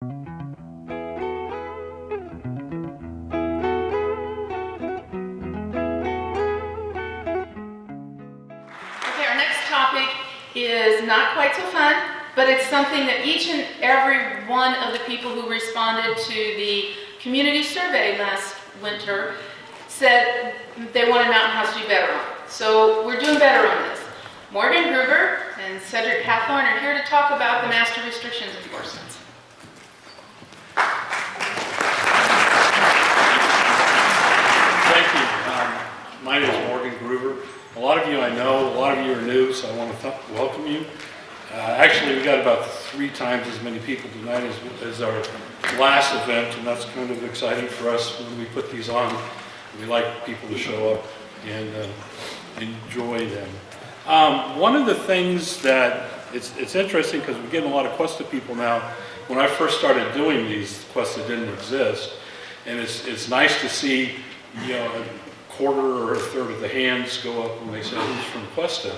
Our next topic is not quite so fun, but it's something that each and every one of the people who responded to the community survey last winter said they wanted Mountain House to do better on. So we're doing better on this. Morgan Gruber and Cedric Hathorn are here to talk about the master restrictions enforcements. Thank you. My name is Morgan Gruber. A lot of you I know, a lot of you are new, so I want to welcome you. Actually, we got about 3 times as many people tonight as our last event, and that's kind of exciting for us when we put these on. We like people to show up and enjoy them. One of the things that it's interesting because we're getting a lot of Cuesta people now. When I first started doing these, Cuesta didn't exist, and it's nice to see, you know, a quarter or a third of the hands go up when they say who's from Cuesta.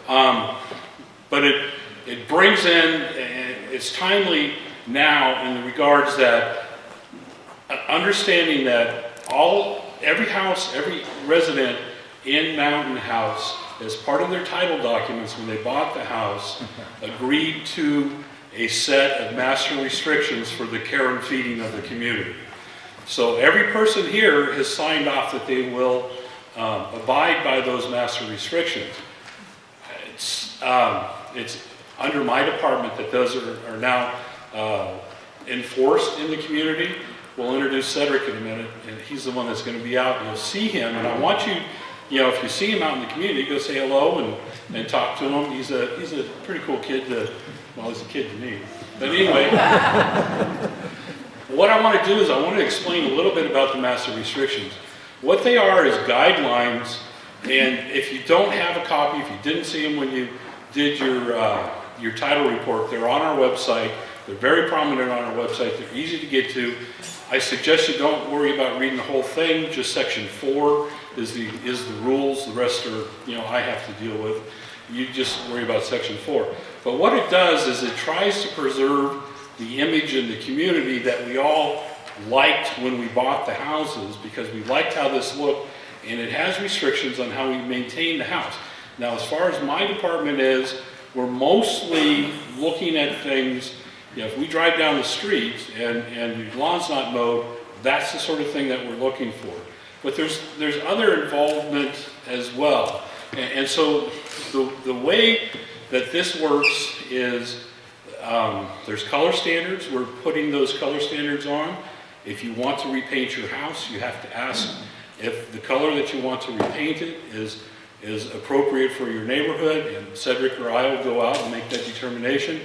But it brings in, it's timely now in the regards that understanding that every house, every resident in Mountain House, as part of their title documents when they bought the house, agreed to a set of master restrictions for the care and feeding of the community. So every person here has signed off that they will abide by those master restrictions. It's under my department that those are now enforced in the community. We'll introduce Cedric in a minute, and he's the one that's going to be out, and you'll see him. And I want you, if you see him out in the community, go say hello and talk to him. He's a pretty cool kid well, he's a kid to me. But anyway, what I want to do is I want to explain a little bit about the master restrictions. What they are is guidelines, and if you don't have a copy, if you didn't see them when you did your title report, they're on our website. They're very prominent on our website. They're easy to get to. I suggest you don't worry about reading the whole thing. Just section 4 is the rules. The rest are, I have to deal with. You just worry about section 4. But what it does is it tries to preserve the image in the community that we all liked when we bought the houses, because we liked how this looked, and it has restrictions on how we maintain the house. Now, as far as my department is, we're mostly looking at things. If we drive down the street and your lawn's not mowed, that's the sort of thing that we're looking for. But there's other involvement as well. And so the way that this works is there's color standards. We're putting those color standards on. If you want to repaint your house, you have to ask if the color that you want to repaint it is appropriate for your neighborhood, and Cedric or I will go out and make that determination.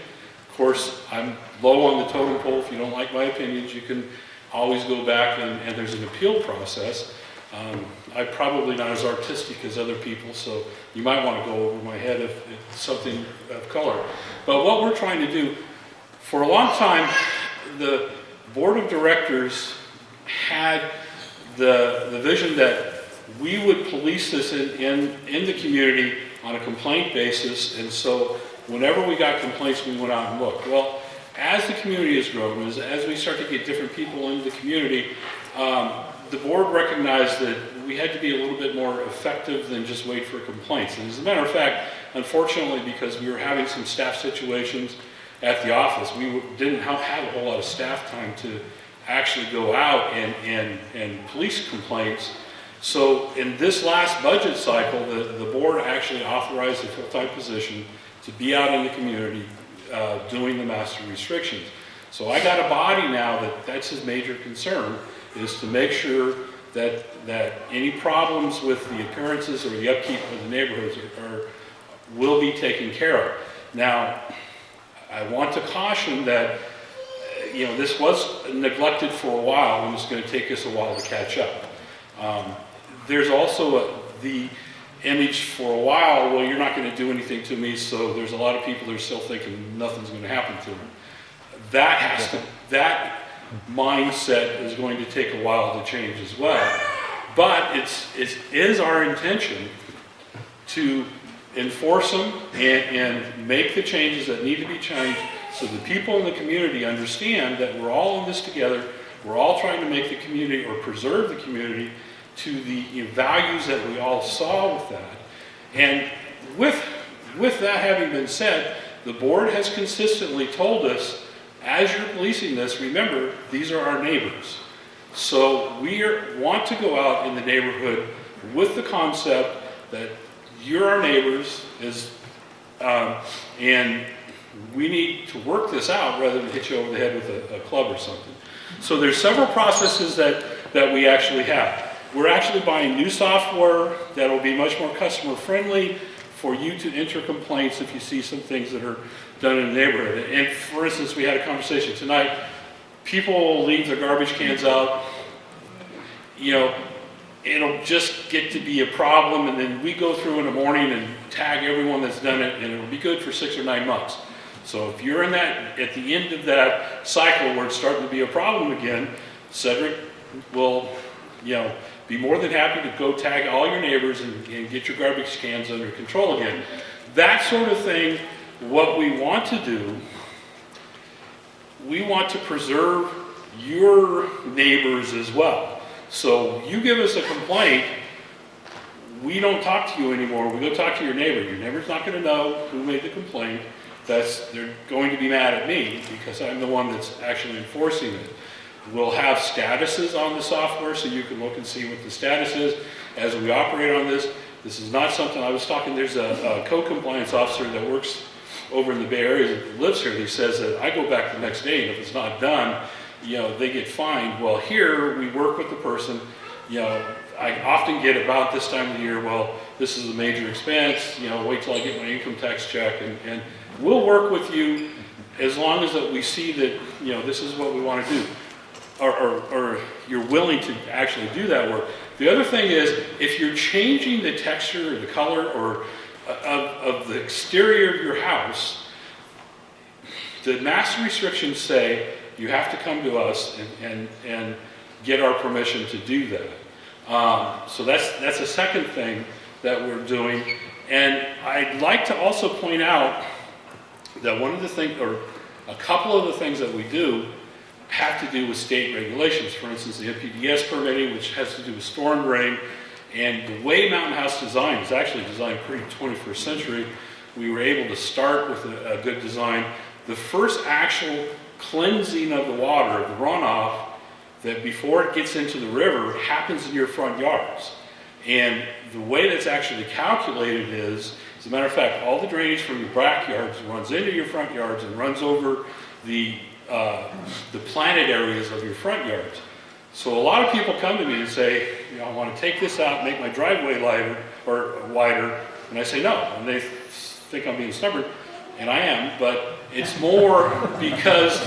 Of course, I'm low on the totem pole. If you don't like my opinions, you can always go back and there's an appeal process. I'm probably not as artistic as other people, so you might want to go over my head if it's something of color. But what we're trying to do, for a long time, the board of directors had the vision that we would police this in the community on a complaint basis, and so whenever we got complaints, we went out and looked. Well, as the community has grown, as we start to get different people into the community, the board recognized that we had to be a little bit more effective than just wait for complaints. And as a matter of fact, unfortunately, because we were having some staff situations at the office, we didn't have a whole lot of staff time to actually go out and police complaints. So in this last budget cycle, the board actually authorized a full-time position to be out in the community doing the master restrictions. So I got a body now that's his major concern, is to make sure that any problems with the occurrences or the upkeep of the neighborhoods will be taken care of. Now, I want to caution that this was neglected for a while, and it's going to take us a while to catch up. There's also the image for a while, well, you're not going to do anything to me, so there's a lot of people that are still thinking nothing's going to happen to them. That mindset is going to take a while to change as well. But it is our intention to enforce them and make the changes that need to be changed So the people in the community understand that we're all in this together. We're all trying to make the community or preserve the community to the values that we all saw with that. And with that having been said, the board has consistently told us, as you're policing this, remember, these are our neighbors. So we want to go out in the neighborhood with the concept that you're our neighbors, and we need to work this out rather than hit you over the head with a club or something. So there's several processes that we actually have. We're actually buying new software that will be much more customer friendly for you to enter complaints if you see some things that are done in the neighborhood. And for instance, we had a conversation tonight. People leave their garbage cans out. You know, it'll just get to be a problem, and then we go through in the morning and tag everyone that's done it, and it'll be good for 6 or 9 months. So if you're in that, at the end of that cycle where it's starting to be a problem again, Cedric will, you know, be more than happy to go tag all your neighbors and get your garbage cans under control again. That sort of thing, what we want to do, we want to preserve your neighbors as well. So you give us a complaint, we don't talk to you anymore, we go talk to your neighbor. Your neighbor's not going to know who made the complaint. They're going to be mad at me because I'm the one that's actually enforcing it. We'll have statuses on the software so you can look and see what the status is as we operate on this. This is not something, I was talking, there's a code compliance officer that works over in the Bay Area that lives here. He says that I go back the next day, and if it's not done, you know, they get fined. Well, here we work with the person. You know, I often get about this time of the year, well, this is a major expense, you know, wait till I get my income tax check, and we'll work with you as long as that we see that, you know, this is what we want to do, or you're willing to actually do that work. The other thing is, if you're changing the texture or the color or of the exterior of your house, the master restrictions say you have to come to us and get our permission to do that. So that's a second thing that we're doing. And I'd like to also point out that one of the things, or a couple of the things that we do have to do with state regulations. For instance, the MPDS permitting, which has to do with storm drain. And the way Mountain House design is actually designed pretty 21st century. We were able to start with a good design. The first actual cleansing of the water, of the runoff, that before it gets into the river, happens in your front yards. And the way that's actually calculated is, as a matter of fact, all the drainage from your backyards runs into your front yards and runs over the planted areas of your front yards. So a lot of people come to me and say, you know, I want to take this out, make my driveway wider, and I say no, and they think I'm being stubborn, and I am, but it's more because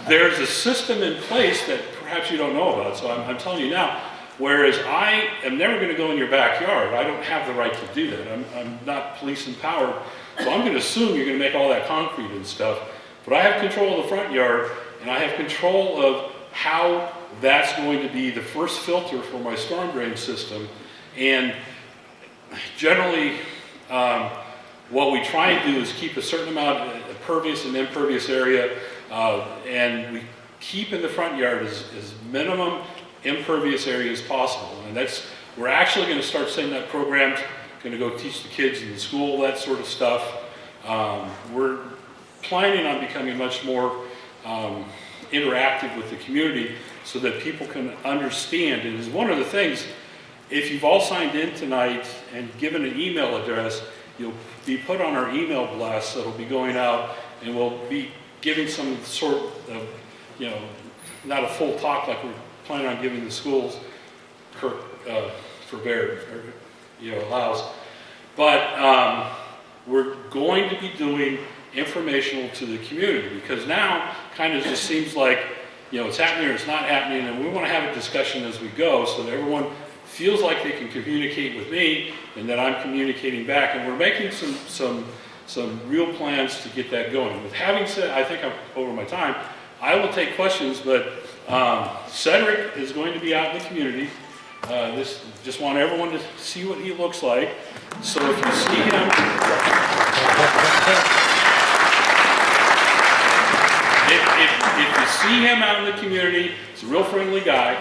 there's a system in place that perhaps you don't know about. So I'm telling you now, whereas I am never going to go in your backyard, I don't have the right to do that. I'm not police empowered, so I'm going to assume you're going to make all that concrete and stuff, but I have control of the front yard, and I have control of how that's going to be the first filter for my storm drain system. And generally, what we try and do is keep a certain amount of pervious and impervious area, and we keep in the front yard as minimum impervious area as possible. And we're actually going to start setting that program, going to go teach the kids in the school, that sort of stuff. We're planning on becoming much more interactive with the community so that people can understand. And it's one of the things, if you've all signed in tonight and given an email address, you'll be put on our email blast that'll be going out, and we'll be giving some sort of, you know, not a full talk like we're planning on giving the schools, for Baird, you know, allows. But we're going to be doing informational to the community, because now kind of just seems like, you know, it's happening or it's not happening, and we want to have a discussion as we go so that everyone feels like they can communicate with me and that I'm communicating back, and we're making some real plans to get that going. With having said, I think I'm over my time. I will take questions, but Cedric is going to be out in the community. Just want everyone to see what he looks like. So if you see him, see him out in the community. He's a real friendly guy.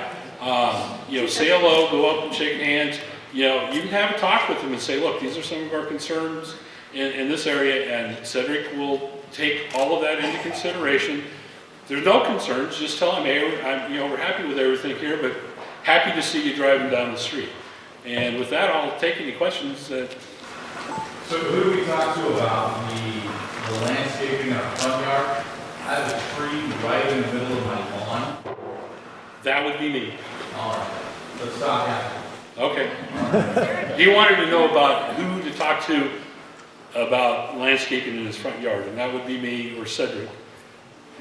You know, say hello, go up and shake hands. You know, you can have a talk with him and say, look, these are some of our concerns in this area, and Cedric will take all of that into consideration. If there's no concerns, just tell him, hey, we're happy with everything here, but happy to see you driving down the street. And with that, I'll take any questions. So who do we talk to about the landscaping in our front yard? I have a tree right in the middle of my lawn. That would be me. All right, let's stop that. Okay. He wanted to know about who to talk to about landscaping in his front yard, and that would be me or Cedric.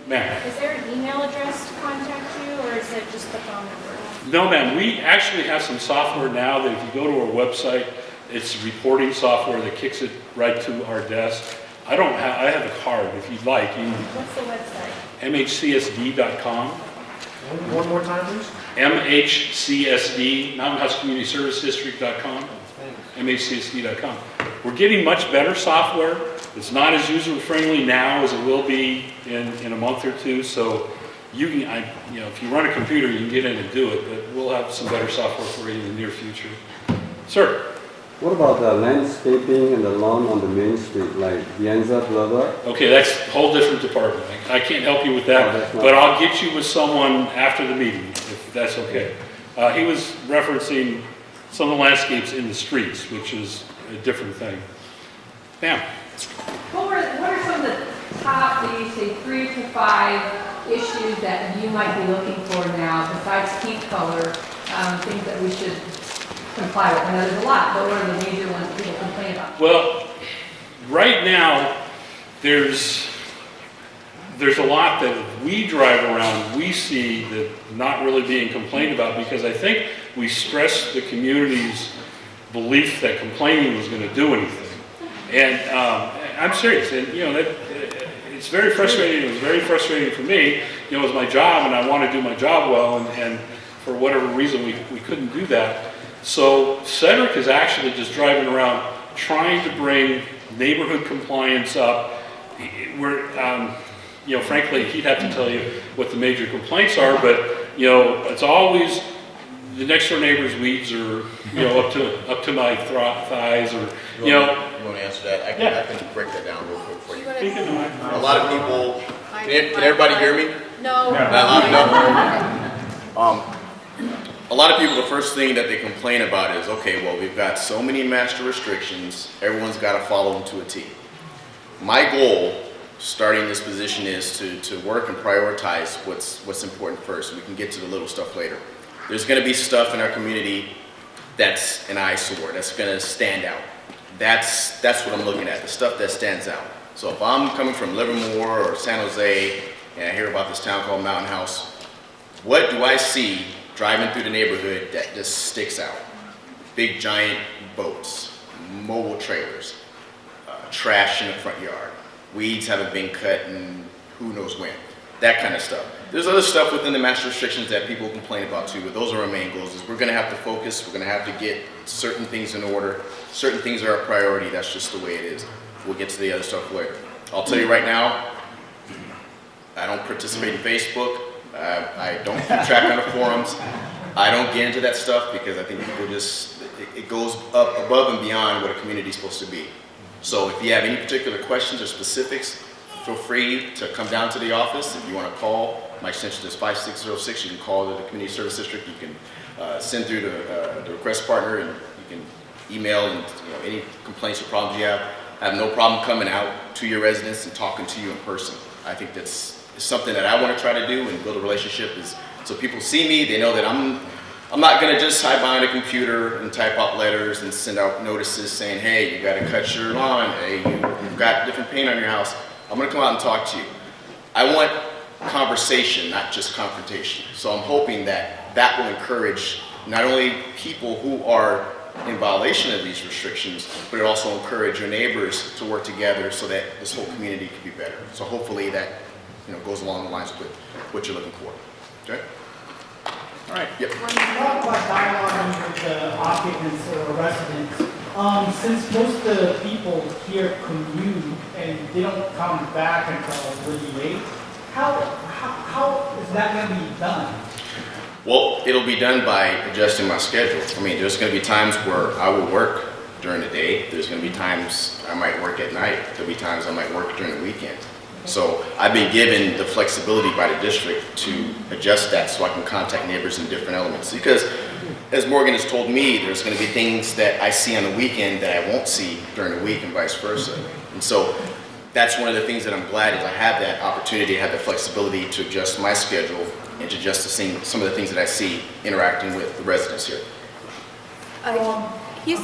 Ma'am. Is there an email address to contact you, or is it just the phone number? No, ma'am. We actually have some software now that if you go to our website, it's reporting software that kicks it right to our desk. I have a card if you'd like. What's the website? MHCSD.com. One more time, please. MHCSD, Mountain House Community Service District.com. MHCSD.com. We're getting much better software. It's not as user-friendly now as it will be in a month or two. So you can, if you run a computer, you can get in and do it. But we'll have some better software for you in the near future. Sir. What about the landscaping and the lawn on the main street, like Bianza, blah, blah? Okay, that's a whole different department. I can't help you with that, but I'll get you with someone after the meeting, if that's okay. He was referencing some of the landscapes in the streets, which is a different thing. Ma'am? What are some of the top, maybe say 3 to 5 issues that you might be looking for now, besides heat color, things that we should comply with? I know there's a lot, but what are the major ones that people complain about? Well, right now, there's a lot that we drive around, we see that not really being complained about, because I think we stressed the community's belief that complaining was going to do anything. And I'm serious, and it's very frustrating. It was very frustrating for me. It was my job, and I want to do my job well, and for whatever reason, we couldn't do that. So Cedric is actually just driving around trying to bring neighborhood compliance up. Frankly, he'd have to tell you what the major complaints are, but it's always the next door neighbor's weeds are up to my thighs, or You want to answer that? I can break that down real quick for you. A lot of people. Can everybody hear me? No. A lot of people, the first thing that they complain about is, okay, well, we've got so many master restrictions, everyone's got to follow them to a T. My goal, starting this position, is to work and prioritize what's important first. We can get to the little stuff later. There's going to be stuff in our community that's an eyesore, that's going to stand out. That's what I'm looking at, the stuff that stands out. So if I'm coming from Livermore or San Jose and I hear about this town called Mountain House, what do I see driving through the neighborhood that just sticks out? Big giant boats, mobile trailers, trash in the front yard, weeds haven't been cut in who knows when, that kind of stuff. There's other stuff within the master restrictions that people complain about too, but those are our main goals. Is we're going to have to focus, we're going to have to get certain things in order. Certain things are a priority, that's just the way it is. We'll get to the other stuff later. I'll tell you right now, I don't participate in Facebook. I don't keep track on the forums. I don't get into that stuff because I think people it goes up above and beyond what a community is supposed to be. So if you have any particular questions or specifics, feel free to come down to the office. If you want to call, my extension is 5606. You can call the Community Service District. You can send through the request partner, and you can email and any complaints or problems you have. I have no problem coming out to your residence and talking to you in person. I think that's something that I want to try to do and build a relationship, is so people see me, they know that I'm not going to just hide behind a computer and type out letters and send out notices saying, hey, you got to cut your lawn, hey, you've got different paint on your house. I'm going to come out and talk to you. I want conversation, not just confrontation. So I'm hoping that will encourage not only people who are in violation of these restrictions, but it also encourage your neighbors to work together so that this whole community can be better. So hopefully that goes along the lines with what you're looking for. Okay? All right. Yep. When you talk about dialogue with the occupants or residents, since most of the people here commute and they don't come back until really late, how is that gonna be done? Well, it'll be done by adjusting my schedule. I mean, there's gonna be times where I will work during the day. There's gonna be times I might work at night. There'll be times I might work during the weekend. So I've been given the flexibility by the district to adjust that so I can contact neighbors in different elements. Because as Morgan has told me, there's gonna be things that I see on the weekend that I won't see during the week and vice versa. And so that's one of the things that I'm glad is I have that opportunity, I have the flexibility to adjust my schedule and to adjust some of the things that I see interacting with the residents here. He's,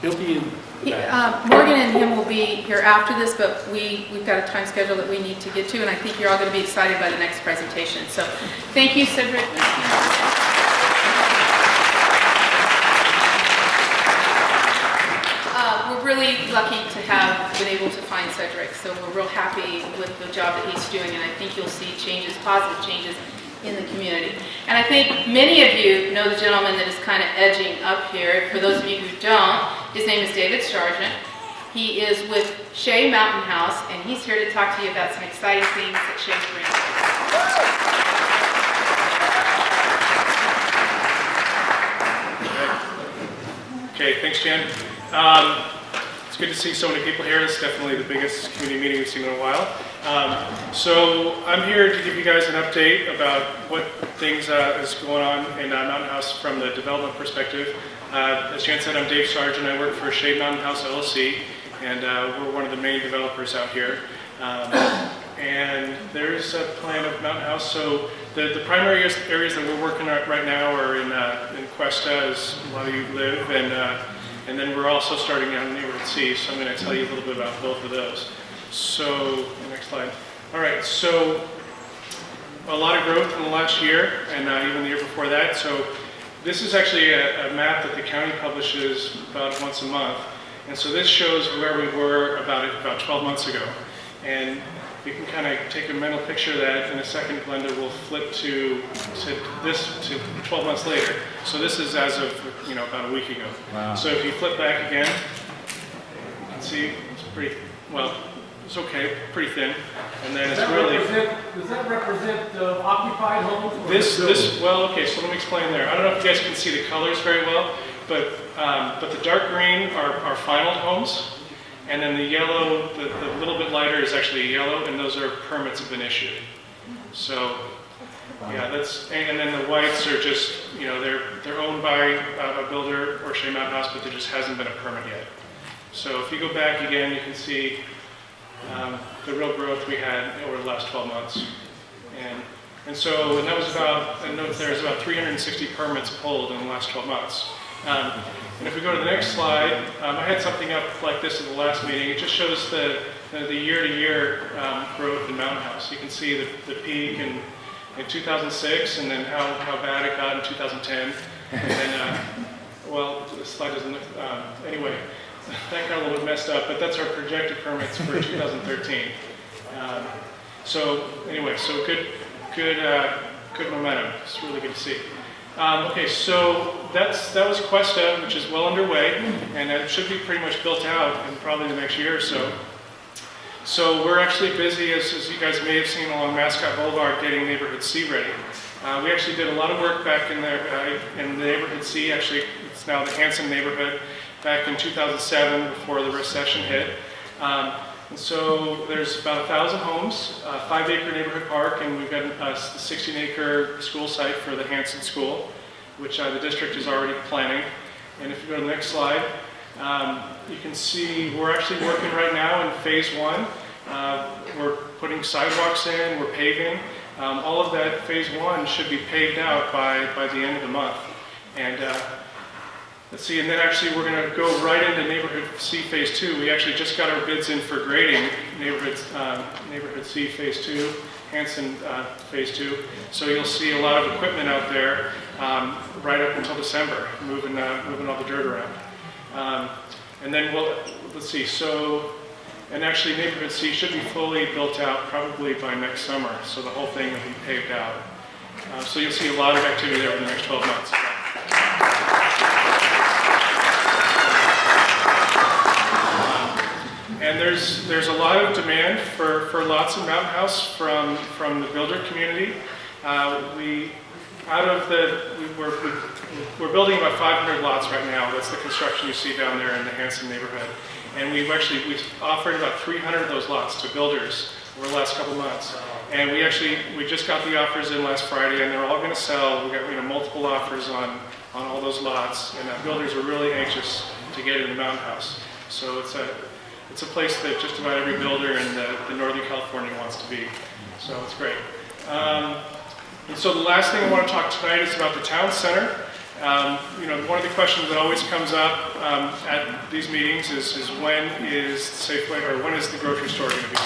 He'll be in. Morgan and him will be here after this, but we've got a time schedule that we need to get to, and I think you're all going to be excited by the next presentation. So thank you, Cedric. We're really lucky to have been able to find Cedric, so we're real happy with the job that he's doing, and I think you'll see changes, positive changes in the community. And I think many of you know the gentleman that is kind of edging up here. For those of you who don't, his name is Dave Sargent. He is with Shea Mountain House, and he's here to talk to you about some exciting things that Shea's bringing. Okay, thanks, Jen. It's good to see so many people here. It's definitely the biggest community meeting we've seen in a while. So I'm here to give you guys an update about what things is going on in Mountain House from the development perspective. As Jen said, I'm Dave Sargent. I work for Shea Mountain House LLC, and we're one of the main developers out here. And there's a plan of Mountain House. So the primary areas that we're working on right now are in Cuesta, as a lot of you live, and then we're also starting on Neighborhood C. So I'm going to tell you a little bit about both of those. So, next slide. All right, so a lot of growth in the last year, and even the year before that. So this is actually a map that the county publishes about once a month. And so this shows where we were about 12 months ago. And you can kind of take a mental picture of that. In a second, Glenda will flip to 12 months later. So this is as of about a week ago. Wow. So if you flip back again, you can see it's pretty, well, it's okay, pretty thin. And then it's really... Does that represent occupied homes? Well, okay, so let me explain there. I don't know if you guys can see the colors very well, but the dark green are final homes. And then the yellow, the little bit lighter is actually yellow, and those are permits have been issued. So, yeah, and then the whites are just, they're owned by a builder or Shea Mountain House, but there just hasn't been a permit yet. So if you go back again, you can see the real growth we had over the last 12 months. And that was about, I noticed there's about 360 permits pulled in the last 12 months. And if we go to the next slide, I had something up like this at the last meeting. It just shows the year-to-year growth in Mountain House. You can see the peak in 2006, and then how bad it got in 2010. And then, well, the slide doesn't look, anyway, that got a little bit messed up, but that's our projected permits for 2013. So anyway, so good momentum. It's really good to see. Okay, so that was Cuesta, which is well underway, and it should be pretty much built out in probably the next year or so. So we're actually busy, as you guys may have seen along Mascot Boulevard, getting Neighborhood C ready. We actually did a lot of work back in the Neighborhood C. Actually, it's now the Hanson neighborhood. Back in 2007, before the recession hit. And so there's about 1,000 homes, 5-acre neighborhood park, and we've got a 16-acre school site for the Hanson School, which the district is already planning. And if you go to the next slide, you can see we're actually working right now in phase 1. We're putting sidewalks in, we're paving. All of that phase 1 should be paved out by the end of the month. And let's see, and then actually we're going to go right into Neighborhood C Phase 2. We actually just got our bids in for grading Neighborhood C Phase 2, Hanson Phase 2. So you'll see a lot of equipment out there right up until December, moving all the dirt around. And then let's see, and actually Neighborhood C should be fully built out probably by next summer, so the whole thing will be paved out. So you'll see a lot of activity there over the next 12 months. And there's a lot of demand for lots in Mountain House from the builder community. We're building about 500 lots right now. That's the construction you see down there in the Hanson neighborhood. And we've offered about 300 of those lots to builders over the last couple months. And we just got the offers in last Friday, and they're all going to sell. We got multiple offers on all those lots, and builders are really anxious to get into Mountain House. So it's a place that just about every builder in the Northern California wants to be. So it's great. And so the last thing I want to talk tonight is about the town center. One of the questions that always comes up at these meetings is when is Safeway, or when is the grocery store going to be?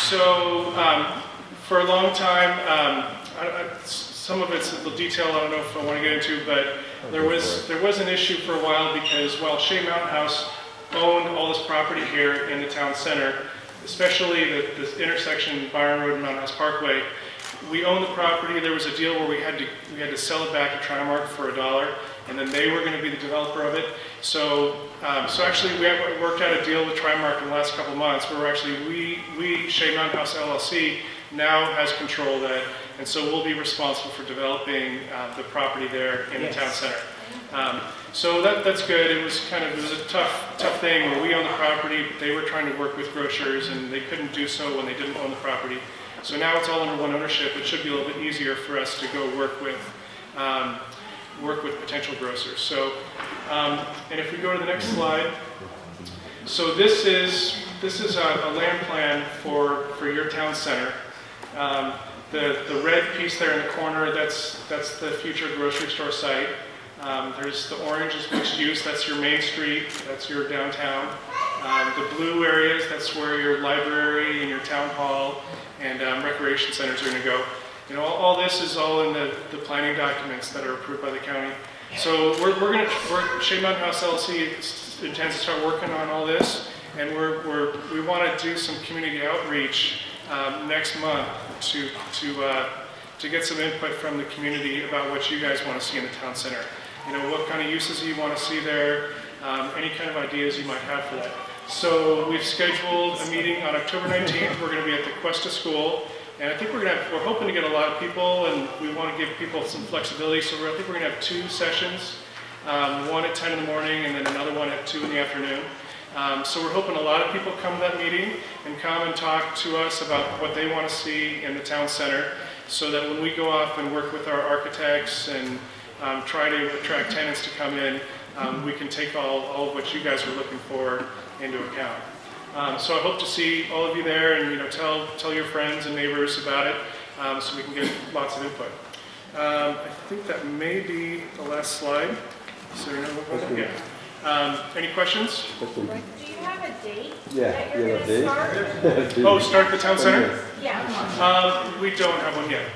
So for a long time, some of it's a little detail I don't know if I want to get into, but there was an issue for a while because while Shea Mountain House owned all this property here in the town center, especially this intersection, Byron Road and Mountain House Parkway, we owned the property. There was a deal where we had to sell it back to Trimark for $1, and then they were going to be the developer of it. So actually, we worked out a deal with Trimark in the last couple of months where we Shea Mountain House LLC now has control of that, and so we'll be responsible for developing the property there in the town center. So that's good. It was a tough thing where we own the property, but they were trying to work with grocers, and they couldn't do so when they didn't own the property. So now it's all under one ownership. It should be a little bit easier for us to go work with potential grocers. So, and if we go to the next slide, so this is a land plan for your town center. The red piece there in the corner, that's the future grocery store site. There's the orange is mixed use, that's your main street, that's your downtown. The blue areas, that's where your library and your town hall and recreation centers are going to go. All this is all in the planning documents that are approved by the county. So Shea Mountain House LLC intends to start working on all this, and we want to do some community outreach next month to get some input from the community about what you guys want to see in the town center. What kind of uses you want to see there, any kind of ideas you might have for that. So we've scheduled a meeting on October 19th. We're going to be at the Cuesta School, and I think we're hoping to get a lot of people, and we want to give people some flexibility. So I think we're going to have 2 sessions, one at 10 in the morning, and then another one at 2 in the afternoon. So we're hoping a lot of people come to that meeting and come and talk to us about what they want to see in the town center, so that when we go off and work with our architects and try to attract tenants to come in, we can take all of what you guys are looking for into account. So I hope to see all of you there, and tell your friends and neighbors about it, so we can get lots of input. I think that may be the last slide. So any questions? Do you have a date Yeah, that you're you going have to a date? Oh, start the town center? Yeah. We don't have one yet,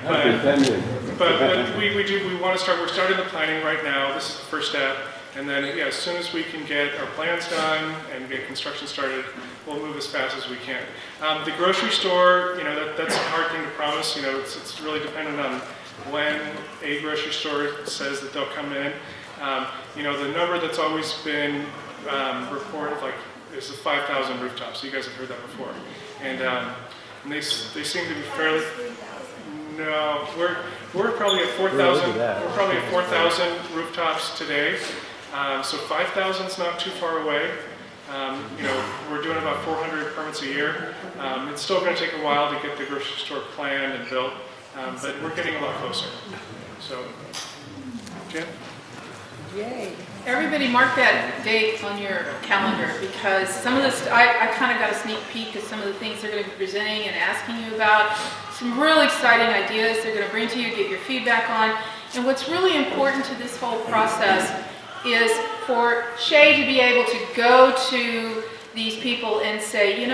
But but we want to start. We're starting the planning right now. This is the first step. And then, as soon as we can get our plans done and get construction started, we'll move as fast as we can. The grocery store, that's a hard thing to promise. It's really dependent on when a grocery store says that they'll come in. The number that's always been reported, is the 5,000 rooftops. So you guys have heard that before. And they seem to be fairly... No, we're probably at 4,000. We're probably at 4,000 rooftops today. So 5,000 is not too far away. We're doing about 400 permits a year. It's still going to take a while to get the grocery store planned and built, but we're getting a lot closer. So, Jen? Yay. Everybody mark that date on your calendar, because some of this, I kind of got a sneak peek of some of the things they're going to be presenting and asking you about. Some really exciting ideas they're going to bring to you, get your feedback on. And what's really important to this whole process is for Shea to be able to go to these people and say,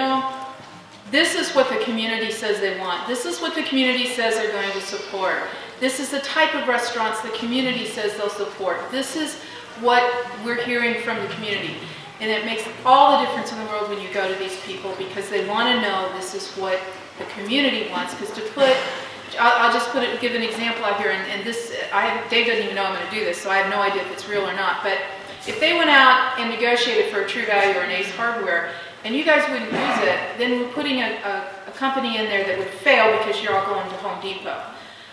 this is what the community says they want. This is what the community says they're going to support. This is the type of restaurants the community says they'll support. This is what we're hearing from the community. And it makes all the difference in the world when you go to these people, because they want to know this is what the community wants. Because I'll just give an example out here, and this, Dave doesn't even know I'm going to do this, so I have no idea if it's real or not, but If they went out and negotiated for a True Value or an Ace Hardware, and you guys wouldn't use it, then we're putting a company in there that would fail because you're all going to Home Depot.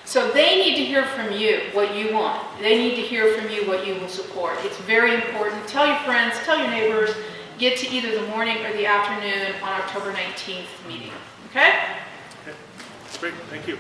So they need to hear from you what you want. They need to hear from you what you will support. It's very important. Tell your friends, tell your neighbors, get to either the morning or the afternoon on October 19th meeting, okay? Great, thank you.